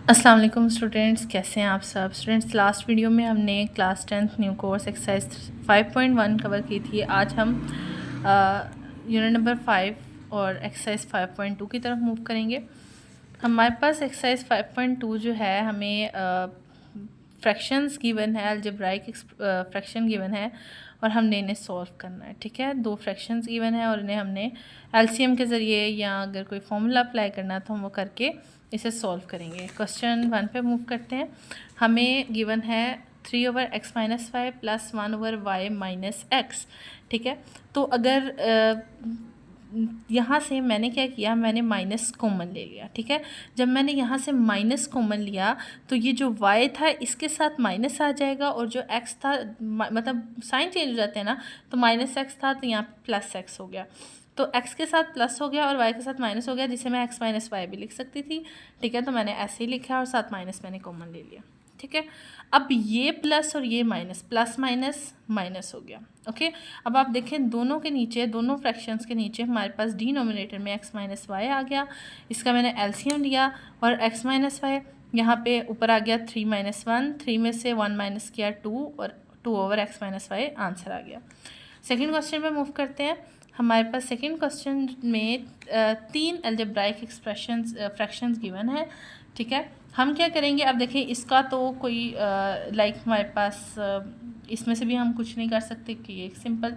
अस्सलाम वालेकुम स्टूडेंट्स, कैसे हैं आप सब स्टूडेंट्स। लास्ट वीडियो में हमने class 10th new course exercise 5.1 cover की थी। आज हम यूनिट नंबर 5 और एक्सरसाइज 5.2 की तरफ मूव करेंगे। हमारे पास एक्सरसाइज 5.2 जो है हमें फ्रैक्शंस गिवन है, अलजेब्राइक फ्रैक्शन गिवन है और हमने इन्हें सॉल्व करना है। ठीक है, दो फ्रैक्शंस गिवन है और इन्हें हमने एलसीएम के ज़रिए या अगर कोई फॉर्मूला अप्लाई करना है तो हम वो करके इसे सॉल्व करेंगे। क्वेश्चन 1 पे मूव करते हैं। हमें गिवन है 3/x-5 प्लस 1/y-x। ठीक है, तो अगर यहाँ से मैंने क्या किया, मैंने माइनस कॉमन ले लिया। ठीक है, जब मैंने यहाँ से माइनस कॉमन लिया तो ये जो y था इसके साथ माइनस आ जाएगा और जो x था मतलब साइन चेंज हो जाते हैं ना, तो -x था तो यहाँ पे प्लस x हो गया। तो x के साथ प्लस हो गया और y के साथ माइनस हो गया, जिसे मैं x माइनस वाई भी लिख सकती थी। ठीक है, तो मैंने ऐसे ही लिखा और साथ माइनस मैंने कॉमन ले लिया। ठीक है, अब ये प्लस और ये माइनस, प्लस माइनस माइनस हो गया। ओके, अब आप देखें दोनों के नीचे, दोनों फ्रैक्शंस के नीचे हमारे पास डिनोमिनेटर में x माइनस वाई आ गया। इसका मैंने एलसीएम लिया और x माइनस वाई यहाँ पे ऊपर आ गया 3-1, 3 में से 1 माइनस किया 2 और 2/x माइनस वाई आंसर आ गया। सेकेंड क्वेश्चन पे मूव करते हैं। हमारे पास सेकेंड क्वेश्चन में 3 अलजेब्राइक एक्सप्रेशंस फ्रैक्शंस गिवन है। ठीक है, हम क्या करेंगे, अब देखिए इसका तो कोई लाइक हमारे पास इसमें से भी हम कुछ नहीं कर सकते कि एक सिंपल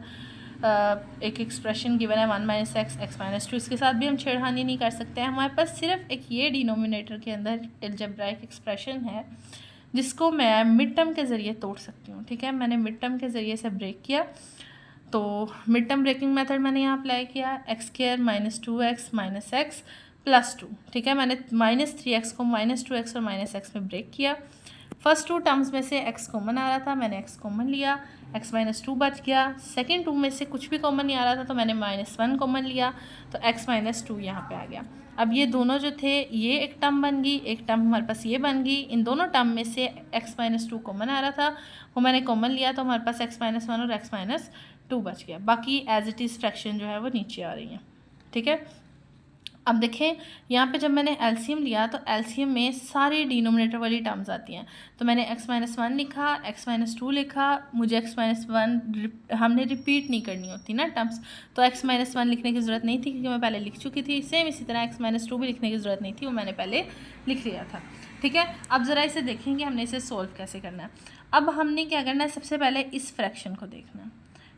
एक एक्सप्रेशन गिवन है 1 - x, x - 2, इसके साथ भी हम छेड़खानी नहीं कर सकते हैं। हमारे पास सिर्फ एक ये डिनोमिनेटर के अंदर अलजेब्राइक एक्सप्रेशन है जिसको मैं मिड टर्म के ज़रिए तोड़ सकती हूँ। ठीक है, मैंने मिड टर्म के ज़रिए से ब्रेक किया, तो मिड टर्म ब्रेकिंग मेथड मैंने यहाँ अप्लाई किया। x² - 2x - x plus 2। ठीक है, मैंने -3x को -2x और -x में ब्रेक किया। फर्स्ट 2 टर्म्स में से x कॉमन आ रहा था, मैंने x कॉमन लिया, x - 2 बच गया। सेकेंड 2 में से कुछ भी कॉमन नहीं आ रहा था तो मैंने -1 कॉमन लिया, तो x - 2 यहाँ पे आ गया। अब ये दोनों जो थे, ये एक टर्म बन गई, एक टर्म हमारे पास ये बन गई। इन दोनों टर्म में से x - 2 कॉमन आ रहा था, वो मैंने कॉमन लिया, तो हमारे पास x - 1 और x - 2 बच गया। बाकी एज इट इज़ फ्रैक्शन जो है वो नीचे आ रही हैं। ठीक है, अब देखें यहाँ पे जब मैंने एलसीएम लिया तो एलसीएम में सारी डिनोमिनेटर वाली टर्म्स आती हैं। तो मैंने x - 1 लिखा, x - 2 लिखा। मुझे x - 1 हमने रिपीट नहीं करनी होती ना टर्म्स, तो x - 1 लिखने की ज़रूरत नहीं थी क्योंकि मैं पहले लिख चुकी थी। सेम इसी तरह x - 2 भी लिखने की ज़रूरत नहीं थी, वो मैंने पहले लिख लिया था। ठीक है, अब ज़रा इसे देखेंगे हमने इसे सोल्व कैसे करना है। अब हमने क्या करना है, सबसे पहले इस फ्रैक्शन को देखना है।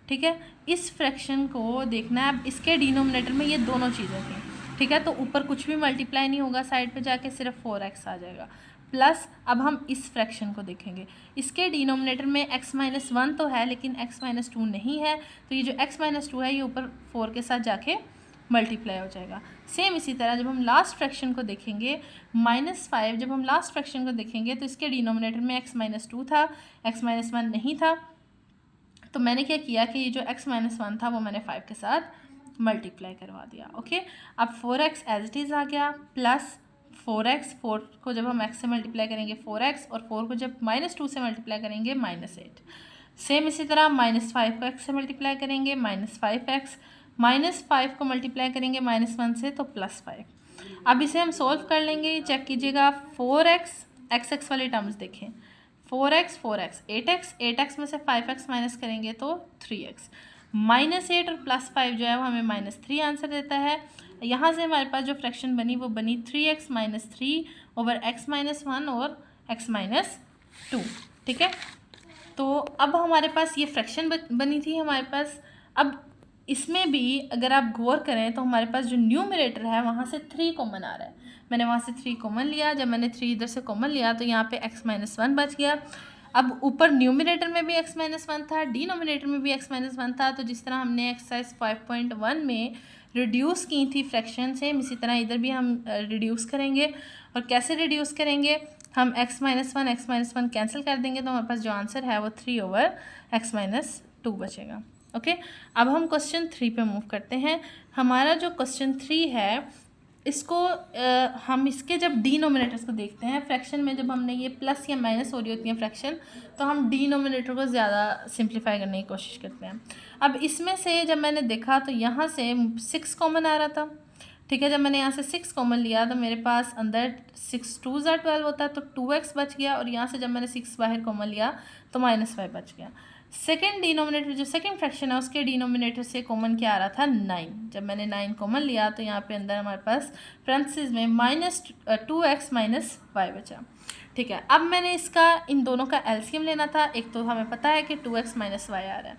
ठीक है, इस फ्रैक्शन को देखना है। अब इसके डिनोमिनेटर में ये दोनों चीज़ें थी। ठीक है, तो ऊपर कुछ भी मल्टीप्लाई नहीं होगा, साइड पे जाके सिर्फ 4x आ जाएगा। प्लस अब हम इस फ्रैक्शन को देखेंगे। इसके डिनोमिनेटर में x - 1 तो है लेकिन x - 2 नहीं है, तो ये जो x - 2 है ये ऊपर 4 के साथ जाके मल्टीप्लाई हो जाएगा। सेम इसी तरह जब हम लास्ट फ्रैक्शन को देखेंगे, -5, जब हम लास्ट फ्रैक्शन को देखेंगे तो इसके डिनोमिनेटर में x - 2 था, x - 1 नहीं था, तो मैंने क्या किया कि ये जो x - 1 था वो मैंने 5 के साथ मल्टीप्लाई करवा दिया। ओके, अब 4x एज इट इज़ आ गया, प्लस 4x, 4 को जब हम x से मल्टीप्लाई करेंगे 4x, और 4 को जब -2 से मल्टीप्लाई करेंगे -8। सेम इसी तरह -5 को x से मल्टीप्लाई करेंगे -5x, -5 को मल्टीप्लाई करेंगे -1 से तो +5। अब इसे हम सोल्व कर लेंगे, चेक कीजिएगा। 4x, x वाली टर्म्स देखें, 4x 4x 8x, 8x में से 5x माइनस करेंगे तो 3x, -8 और +5 जो है वो हमें -3 आंसर देता है। यहाँ से हमारे पास जो फ्रैक्शन बनी वो बनी 3x - 3/x - 1 और x - 2। ठीक है, तो अब हमारे पास ये फ्रैक्शन बनी थी हमारे पास। अब इसमें भी अगर आप गौर करें तो हमारे पास जो न्यूमरेटर है वहाँ से 3 कॉमन आ रहा है। मैंने वहाँ से 3 कॉमन लिया, जब मैंने 3 इधर से कॉमन लिया तो यहाँ पे x - 1 बच गया। अब ऊपर न्यूमरेटर में भी x - 1 था, डिनोमिनेटर में भी x - 1 था, तो जिस तरह हमने एक्सरसाइज 5.1 में रिड्यूस की थी फ्रैक्शन, सेम इसी तरह इधर भी हम रिड्यूस करेंगे। और कैसे रिड्यूस करेंगे, हम x - 1 कैंसिल कर देंगे तो हमारे पास जो आंसर है वो 3/x - 2 बचेगा। ओके, अब हम क्वेश्चन 3 पे मूव करते हैं। हमारा जो क्वेश्चन 3 है इसको हम इसके जब डिनोमिनेटर्स को देखते हैं, फ्रैक्शन में जब हमने ये प्लस या माइनस हो रही होती हैं फ्रैक्शन, तो हम डिनोमिनेटर को ज़्यादा सिंप्लीफाई करने की कोशिश करते हैं। अब इसमें से जब मैंने देखा तो यहाँ से 6 कॉमन आ रहा था। ठीक है। जब मैंने यहाँ से 6 कॉमन लिया तो मेरे पास अंदर 6 2 12 होता है, तो 2x बच गया, और यहाँ से जब मैंने 6 बाहर कॉमन लिया तो -5 बच गया। सेकेंड डिनोमिनेटर जो सेकेंड फ्रैक्शन है उसके डिनोमिनेटर से कॉमन क्या आ रहा था, 9। जब मैंने 9 कॉमन लिया तो यहाँ पे अंदर हमारे पास पेरेंथीसेस में -2x -y बचा। ठीक है, अब मैंने इसका इन दोनों का एलसीएम लेना था। एक तो हमें पता है कि 2x -y आ रहा है।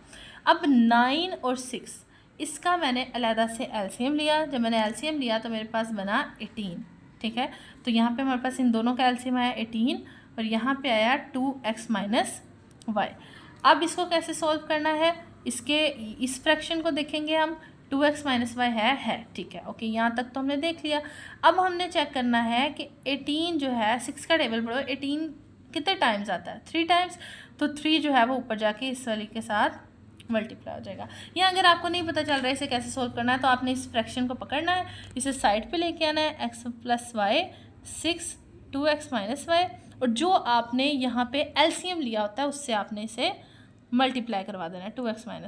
अब 9 और 6 इसका मैंने अलहदा से एलसीएम लिया। जब मैंने एलसीएम लिया तो मेरे पास बना 18। ठीक है, तो यहाँ पे हमारे पास इन दोनों का एलसीएम आया 18 और यहाँ पे आया 2x -y। अब इसको कैसे सॉल्व करना है, इसके इस फ्रैक्शन को देखेंगे हम। 2x -y है ठीक है, ओके, यहाँ तक तो हमने देख लिया। अब हमने चेक करना है कि 18 जो है 6 का टेबल पढ़ो, 18 कितने टाइम्स आता है, 3 टाइम्स। तो 3 जो है वो ऊपर जाके इस वाली के साथ मल्टीप्लाई हो जाएगा। या अगर आपको नहीं पता चल रहा है इसे कैसे सोल्व करना है तो आपने इस फ्रैक्शन को पकड़ना है, इसे साइड पे लेके आना है, x + y 6 2x -y, और जो आपने यहाँ पे एलसीएम लिया होता है उससे आपने इसे मल्टीप्लाई करवा देना है, 2x -y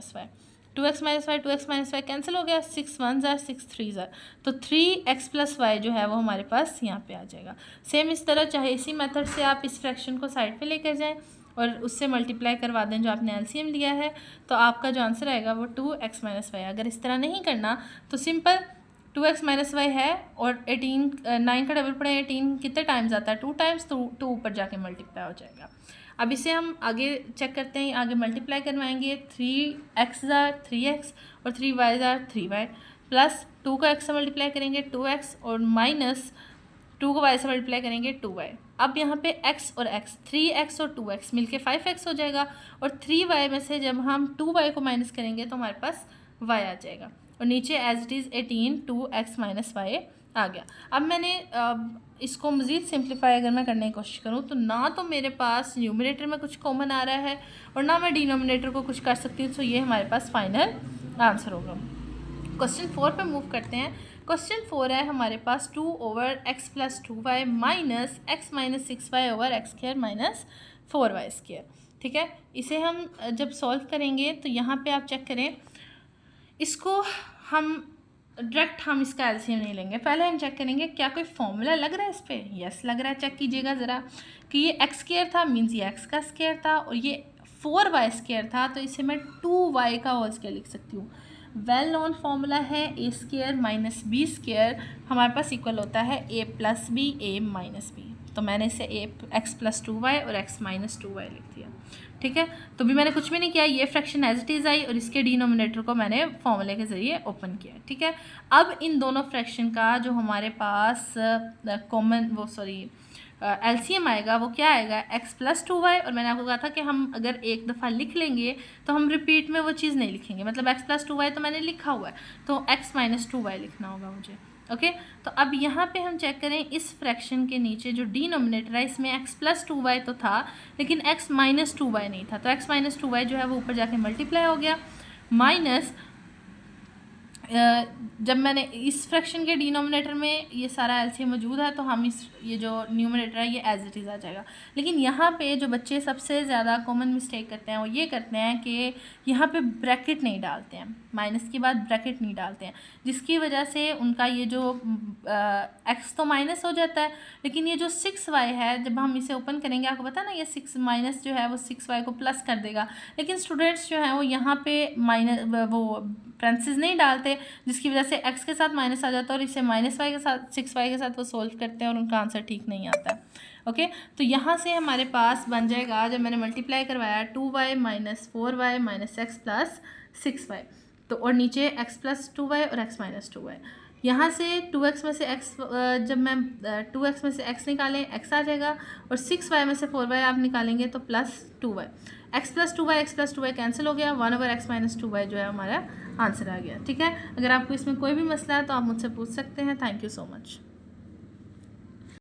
2x -y 2x -y cancel हो गया, 6 1 6 3 तो 3x + y जो है वो हमारे पास यहाँ पे आ जाएगा। सेम इस तरह चाहे इसी मेथड से आप इस फ्रैक्शन को साइड पे लेकर जाएं और उससे मल्टीप्लाई करवा दें जो आपने एलसीएम लिया है, तो आपका जो आंसर आएगा वो 2x -y। अगर इस तरह नहीं करना तो सिंपल 2x -y है और 9 का डबल पढ़े, 18 कितने टाइम्स आता है, 2 टाइम्स, तो 2 ऊपर जाके मल्टीप्लाई हो जाएगा। अब इसे हम आगे चेक करते हैं, आगे मल्टीप्लाई करवाएंगे। 3x 3x और 3y 3y प्लस 2 को x से मल्टीप्लाई करेंगे 2x और -2 को y से मल्टीप्लाई करेंगे 2y। अब यहाँ पे x और x 3x और 2x मिलके 5x हो जाएगा, और 3y में से जब हम 2y को माइनस करेंगे तो हमारे पास y आ जाएगा, और नीचे as it is 18 2x -y आ गया। अब मैंने इसको मज़ीद सिंप्लीफाई अगर मैं करने की कोशिश करूँ तो ना तो मेरे पास न्यूमरेटर में कुछ कॉमन आ रहा है और ना मैं डिनोमिनेटर को कुछ कर सकती हूँ, तो ये हमारे पास फाइनल आंसर होगा। क्वेश्चन 4 पे मूव करते हैं। क्वेश्चन 4 है हमारे पास 2/x + 2y - x - 6y/x² - 4y²। ठीक है, इसे हम जब सॉल्व करेंगे तो यहाँ पे आप चेक करें, इसको हम डायरेक्ट हम इसका एलसीएम नहीं लेंगे, पहले हम चेक करेंगे क्या कोई फॉर्मूला लग रहा है इस पर। यस लग रहा है, चेक कीजिएगा ज़रा कि ये x² था, मीन्स ये x का स्क्वायर था, और ये 4y² था, तो इसे मैं 2y का होल स्क्वायर लिख सकती हूँ। वेल नोन फार्मूला है a² - b² हमारे पास इक्वल होता है a + b a - b। तो मैंने इसे x + 2y और x - 2y लिख दिया। ठीक है, तो भी मैंने कुछ भी नहीं किया, ये फ्रैक्शन एज इट इज़ आई और इसके डिनोमिनेटर को मैंने फॉर्मूले के ज़रिए ओपन किया। ठीक है, अब इन दोनों फ्रैक्शन का जो हमारे पास एलसीएम आएगा वो क्या आएगा, x + 2y। और मैंने आपको कहा था कि हम अगर एक दफ़ा लिख लेंगे तो हम रिपीट में वो चीज़ नहीं लिखेंगे, मतलब x + 2y तो मैंने लिखा हुआ है, तो x - 2y लिखना होगा मुझे। ओके, तो अब यहाँ पे हम चेक करें इस फ्रैक्शन के नीचे जो डिनोमिनेटर है इसमें x + 2y तो था लेकिन x - 2y नहीं था, तो x - 2y जो है वो ऊपर जाके मल्टीप्लाई हो गया, माइनस जब मैंने इस फ्रैक्शन के डिनोमिनेटर में ये सारा एलसीएम मौजूद है तो हम ये जो न्यूमरेटर है ये एज इट इज़ आ जाएगा। लेकिन यहाँ पे जो बच्चे सबसे ज़्यादा कॉमन मिस्टेक करते हैं वो ये करते हैं कि यहाँ पे ब्रैकेट नहीं डालते हैं, माइनस के बाद ब्रैकेट नहीं डालते हैं, जिसकी वजह से उनका ये जो x तो माइनस हो जाता है, लेकिन ये जो 6y है जब हम इसे ओपन करेंगे आपको पता ना ये 6 माइनस जो है वो 6y को प्लस कर देगा, लेकिन स्टूडेंट्स जो हैं वो यहाँ पे वो पेरेंथीसेस नहीं डालते, जिसकी वजह से x के साथ माइनस आ जाता है और इसे -y के साथ 6y के साथ वो सोल्व करते हैं और उनका आंसर ठीक नहीं आता है। ओके, तो यहाँ से हमारे पास बन जाएगा, जब मैंने मल्टीप्लाई करवाया 2y - 4y - x + 6y, तो और नीचे x + 2y और x - 2y। यहाँ से 2x में से x जब मैं 2x में से x निकालें x आ जाएगा, और 6y में से 4y आप निकालेंगे तो +2y। x + 2y कैंसिल हो गया, 1/x - 2y जो है हमारा आंसर आ गया। ठीक है, अगर आपको इसमें कोई भी मसला है तो आप मुझसे पूछ सकते हैं। Thank you so much.